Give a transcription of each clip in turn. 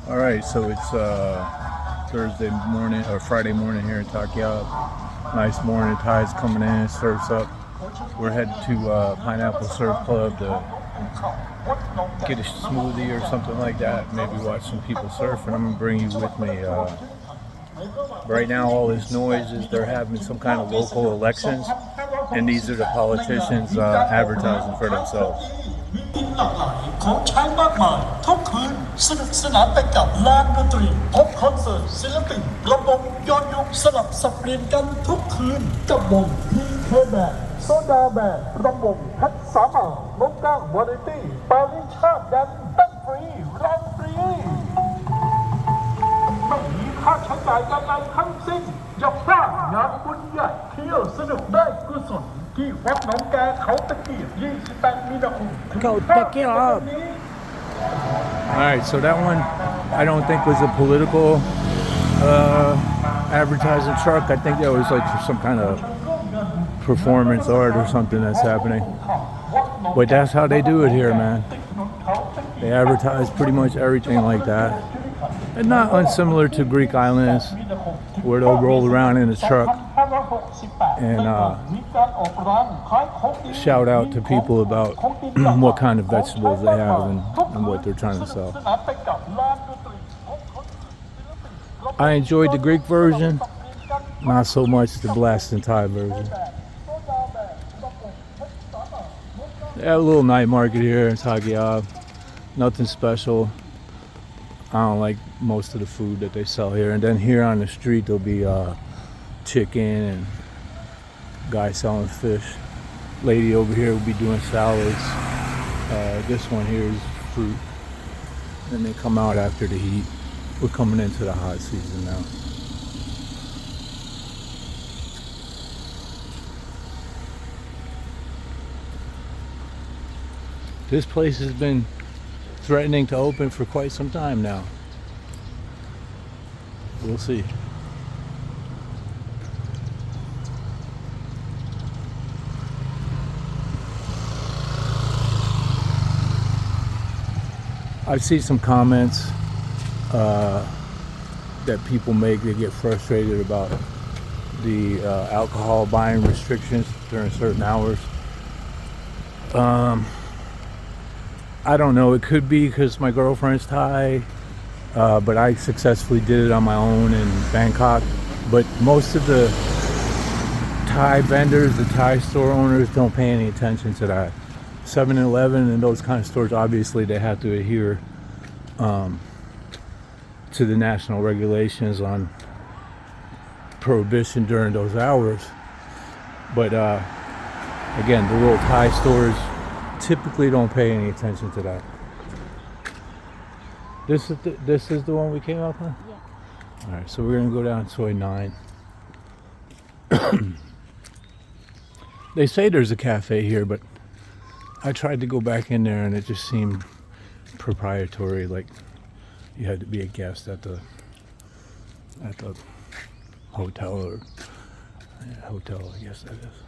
All right, so it's Thursday morning or Friday morning here in Takiab. Nice morning, tide's coming in, surf's up. We're headed to Pineapple Surf Club to get a smoothie or something like that. Maybe watch some people surf, and I'm gonna bring you with me. Right now, all this noise is they're having some kind of local elections, and these are the politicians advertising for themselves. มีกินหลากหลายของใช้มากมายทุกคืนสนุกสนานไปกับลานดนตรีพบคอนเสิร์ตศิลปินระบบย้อนยุคสลับสับเปลี่ยนกันทุกคืนกับวงพีเคแบนโซดาแบนระบบแพทสามารถนกก้างวาไรตี้ปาริชาติดันเต้นฟรีร้องฟรีไม่มีค่าใช้จ่ายใดๆทั้งสิ้นอย่าพลาดงานบุญใหญ่เที่ยวสนุกได้กุศลที่วัดหนองแกเขาตะเกียบ28 มีนาคม Takiab. All right, so that one I don't think was a political advertising truck. I think that was like for some kind of performance art or something that's happening. But that's how they do it here, man. They advertise pretty much everything like that. And not unsimilar to Greek islands, where they'll roll around in a truck and shout out to people about what kind of vegetables they have and what they're trying to sell. I enjoyed the Greek version, not so much the blasting Thai version. They have a little night market here in Takiab. Nothing special. I don't like most of the food that they sell here. And then here on the street there'll be chicken and guy selling fish. Lady over here will be doing salads. This one here is fruit. And they come out after the heat. We're coming into the hot season now. This place has been threatening to open for quite some time now. We'll see. I see some comments that people make. They get frustrated about the alcohol buying restrictions during certain hours. I don't know. It could be because my girlfriend's Thai, but I successfully did it on my own in Bangkok. But most of the Thai vendors, the Thai store owners, don't pay any attention to that. 7-Eleven and those kind of stores, obviously, they have to adhere to the national regulations on prohibition during those hours. But again, the little Thai stores typically don't pay any attention to that. This is the one we came up on? Yeah. All right, so we're gonna go down Soy 9. They say there's a cafe here, but I tried to go back in there and it just seemed proprietary, like you had to be a guest at the hotel, or hotel, I guess that is.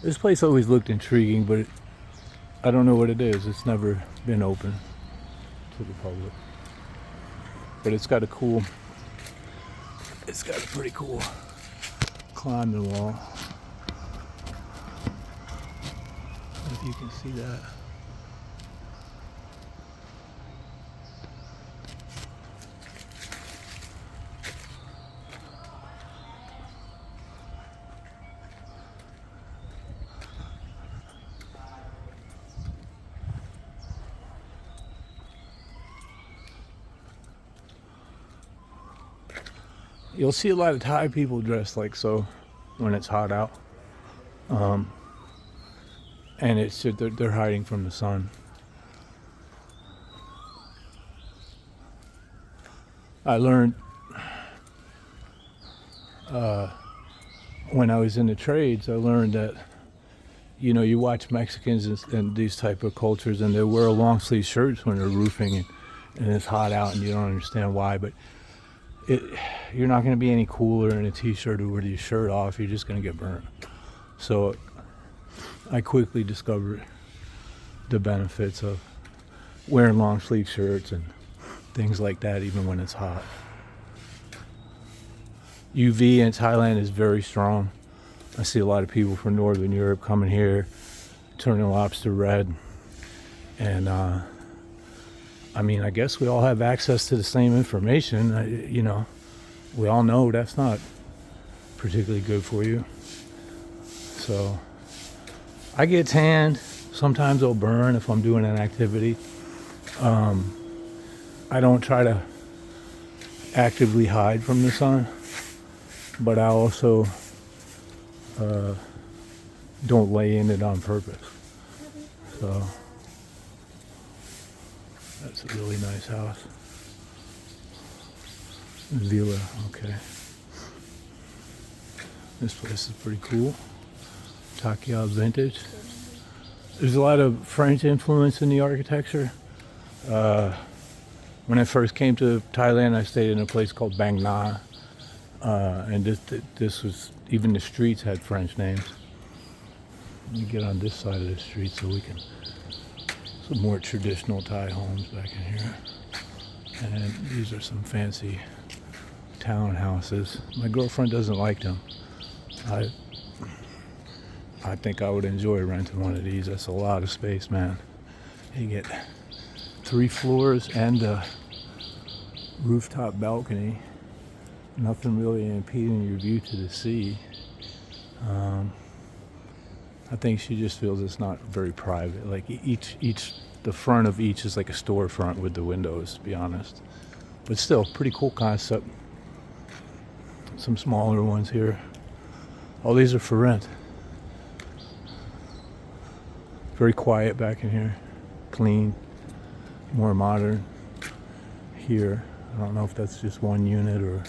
This place always looked intriguing, but I don't know what it is. It's never been open to the public. But it's got a pretty cool climbing wall. If you can see that. You'll see a lot of Thai people dressed like so when it's hot out. And it's just, they're hiding from the sun. I learned when I was in the trades, I learned that, you know, you watch Mexicans and these type of cultures, and they wear long sleeve shirts when they're roofing, and it's hot out and you don't understand why, but you're not going to be any cooler in a t-shirt or with your shirt off. You're just going to get burnt. So I quickly discovered the benefits of wearing long sleeve shirts and things like that, even when it's hot. UV in Thailand is very strong. I see a lot of people from Northern Europe coming here, turning lobster red. And I mean, I guess we all have access to the same information. You know, we all know that's not particularly good for you. So I get tanned. Sometimes I'll burn if I'm doing an activity. I don't try to actively hide from the sun, but I also don't lay in it on purpose. So that's a really nice house. Villa, okay. This place is pretty cool. Takiab Vintage. There's a lot of French influence in the architecture. When I first came to Thailand, I stayed in a place called Bang Na. And this was, even the streets had French names. Let me get on this side of the street so we can, some more traditional Thai homes back in here. And these are some fancy townhouses. My girlfriend doesn't like them. I think I would enjoy renting one of these. That's a lot of space, man. You get 3 floors and a rooftop balcony. Nothing really impeding your view to the sea. I think she just feels it's not very private. Like the front of each is like a storefront with the windows, to be honest. But still, pretty cool concept. Some smaller ones here. All these are for rent. Very quiet back in here. Clean. More modern. Here, I don't know if that's just one unit or...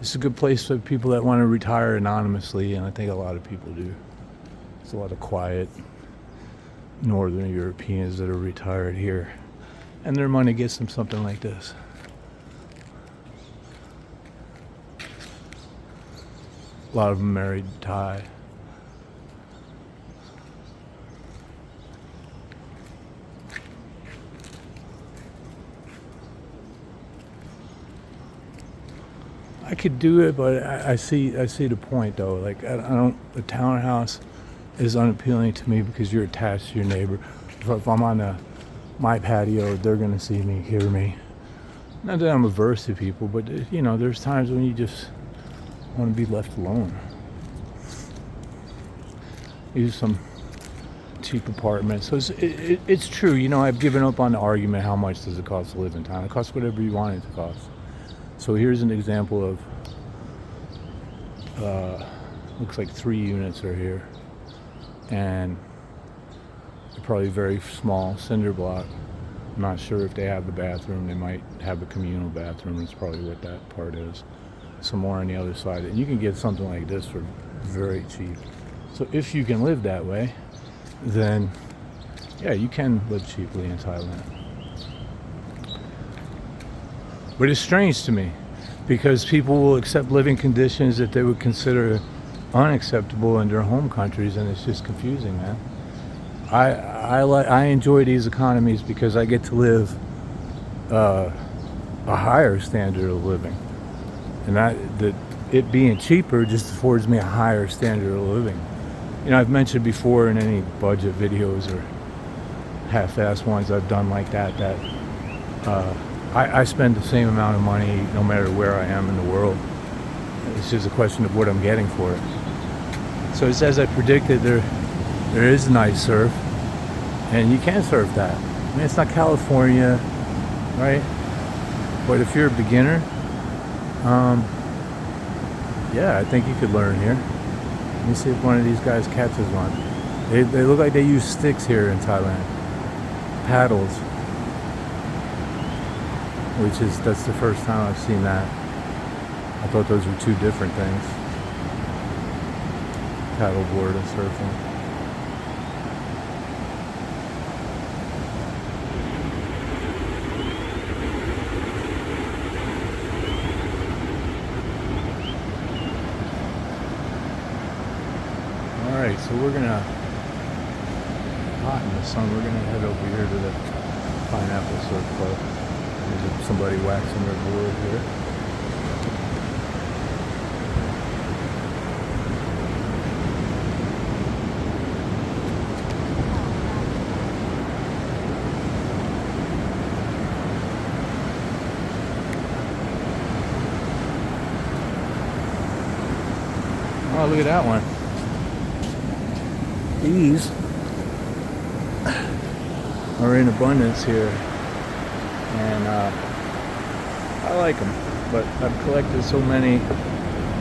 It's a good place for people that want to retire anonymously, and I think a lot of people do. There's a lot of quiet Northern Europeans that are retired here, and their money gets them something like this. A lot of them married Thai. I could do it, but I see the point though. Like I don't. The townhouse is unappealing to me because you're attached to your neighbor. If I'm on my patio, they're gonna see me, hear me. Not that I'm averse to people, but you know, there's times when you just want to be left alone. These are some cheap apartments. So it's true. You know, I've given up on the argument. How much does it cost to live in town? It costs whatever you want it to cost. So here's an example of, looks like 3 units are here, and they're probably very small, cinder block. I'm not sure if they have the bathroom. They might have a communal bathroom. That's probably what that part is. Some more on the other side. And you can get something like this for very cheap. So if you can live that way, then yeah, you can live cheaply in Thailand. But it's strange to me because people will accept living conditions that they would consider unacceptable in their home countries, and it's just confusing, man. I enjoy these economies because I get to live a higher standard of living, and it being cheaper just affords me a higher standard of living. You know, I've mentioned before in any budget videos or half-assed ones I've done like that I spend the same amount of money no matter where I am in the world. It's just a question of what I'm getting for it. So it's as I predicted, there is nice surf, and you can surf that. I mean, it's not California, right? But if you're a beginner, yeah, I think you could learn here. Let me see if one of these guys catches one. They look like they use sticks here in Thailand. Paddles. That's the first time I've seen that. I thought those were 2 different things. Paddleboard and surfing. Alright, so we're gonna, hot in the sun, we're gonna head over here to the Pineapple Surf Club. There's somebody waxing their board here. Oh, look at that one. These are in abundance here, and I like them, but I've collected so many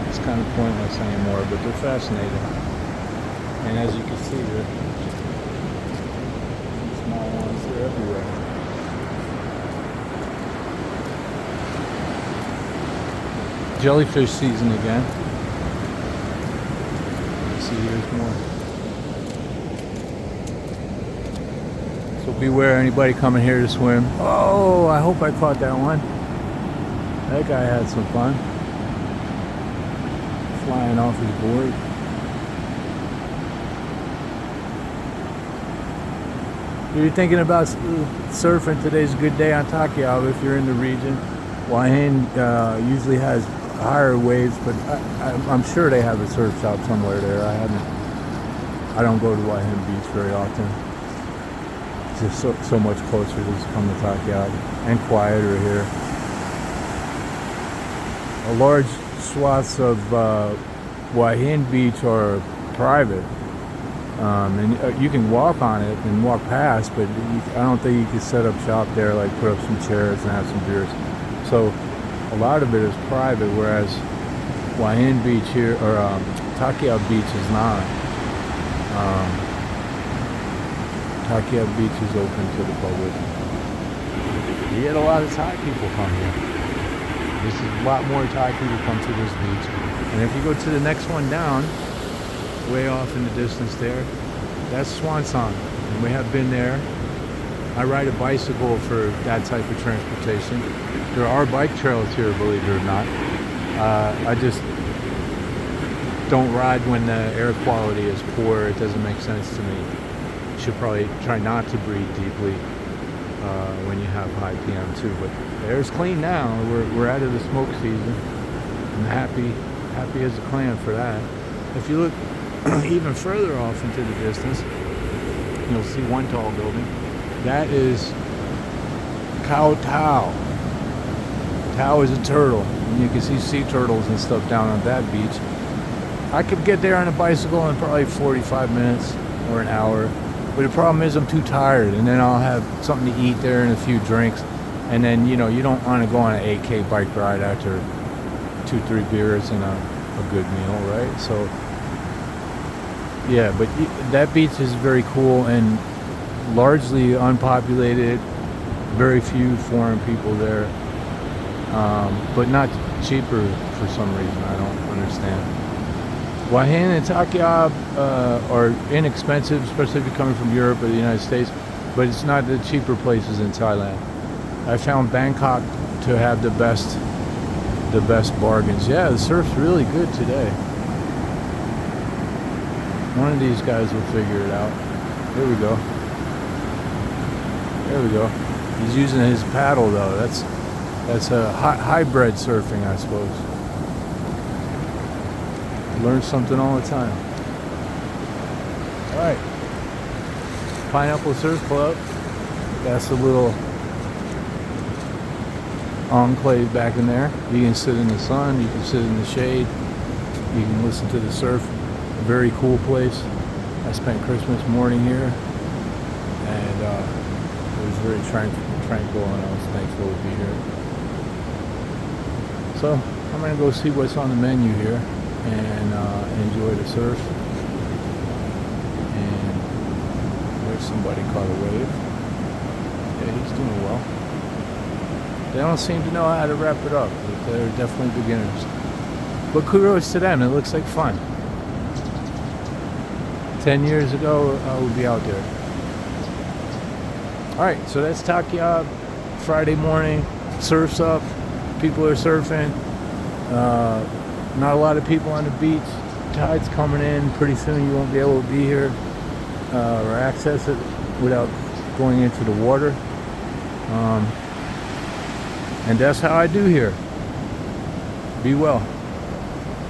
it's kind of pointless anymore, but they're fascinating. And as you can see, they're small ones, they're everywhere. Jellyfish season again. See, here's more. So beware anybody coming here to swim. Oh, I hope I caught that one. That guy had some fun. Flying off his board. If you're thinking about surfing, today's a good day on Takiab if you're in the region. Waihin usually has higher waves, but I'm sure they have a surf shop somewhere there. I don't go to Waihin Beach very often. It's just so much closer to come to Takiab and quieter here. A large swaths of Waihin Beach are private, and you can walk on it and walk past, but I don't think you can set up shop there, like put up some chairs and have some beers. So a lot of it is private, whereas Waihin Beach here, or Takiab Beach is not. Takiab Beach is open to the public. You get a lot of Thai people come here. This is a lot more Thai people come to this beach. And if you go to the next one down, way off in the distance there, that's Swansong. And we have been there. I ride a bicycle for that type of transportation. There are bike trails here, believe it or not. I just don't ride when the air quality is poor. It doesn't make sense to me. You should probably try not to breathe deeply when you have high PM2. But the air's clean now. We're out of the smoke season. I'm happy as a clam for that. If you look even further off into the distance, you'll see one tall building. That is Koh Tao. Tao is a turtle, and you can see sea turtles and stuff down on that beach. I could get there on a bicycle in probably 45 minutes or an hour, but the problem is I'm too tired, and then I'll have something to eat there and a few drinks, and then you don't want to go on an 8K bike ride after 2-3 beers and a good meal, right? So yeah, but that beach is very cool and largely unpopulated, very few foreign people there, but not cheaper for some reason. I don't understand. Waihin and Takiab are inexpensive, especially if you're coming from Europe or the United States, but it's not the cheaper places in Thailand. I found Bangkok to have the best bargains. Yeah, the surf's really good today. One of these guys will figure it out. Here we go. There we go. He's using his paddle though. That's a hybrid surfing, I suppose. Learn something all the time. All right. Pineapple Surf Club. That's a little enclave back in there. You can sit in the sun. You can sit in the shade. You can listen to the surf. A very cool place. I spent Christmas morning here, and it was very tranquil, and I was thankful to be here. So I'm gonna go see what's on the menu here and enjoy the surf. And there's somebody caught a wave. Yeah, he's doing well. They don't seem to know how to wrap it up, but they're definitely beginners. But kudos to them. It looks like fun. 10 years ago, I would be out there. All right, so that's Takiab. Friday morning, surf's up. People are surfing. Not a lot of people on the beach. tide's coming in. Pretty soon you won't be able to be here or access it without going into the water. And that's how I do here. Be well.